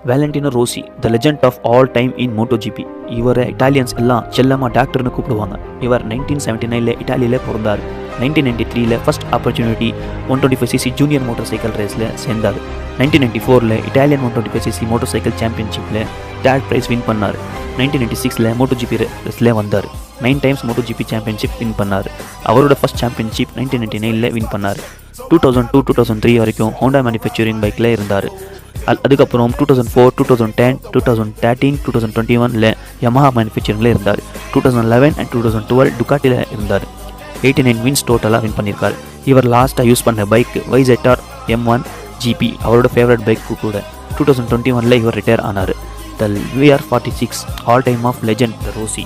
Valentino Rossi, the legend of all time in Moto GP. இவரை Italians எல்லாம் செல்லமாக டாக்டர்னு கூப்பிடுவாங்க. இவர் 1979 இட்டாலியில் பிறந்தார். 1993 first opportunity 125cc junior motorcycle ரேஸில் சேர்ந்தார். 1994 இட்டாலியன் 125cc மோட்டார் சைக்கிள் சாம்பியன்ஷிப்பில் தேர்ட் ப்ரைஸ் வின் பண்ணார். 1996 மோட்டோ ஜிபி ரேஸில் வந்தார். 9 times Moto GP championship win பண்ணார். அவரோட ஃபர்ஸ்ட் சாம்பியன்ஷிப் 1999 வின் பண்ணார். 2002-2003 வரைக்கும் ஹோண்டா மேனுஃபேக்சரிங் பைக்கில் இருந்தார். அதுக்கப்புறம் 2004, 2010, 2013, 2021 யமஹா மேனுஃபேக்சரிங்கில் இருந்தார். 2011 and 2012 டுகாட்டியில் இருந்தார். 89 வின்ஸ் டோட்டலாக வின் பண்ணியிருக்கார். இவர் லாஸ்ட்டாக யூஸ் பண்ண பைக் Racer M1 GP, அவரோட ஃபேவரட் பைக்கு கூட. 2021 இவர் ரிட்டையர் ஆனார். The VR46 all time of legend, the Rossi.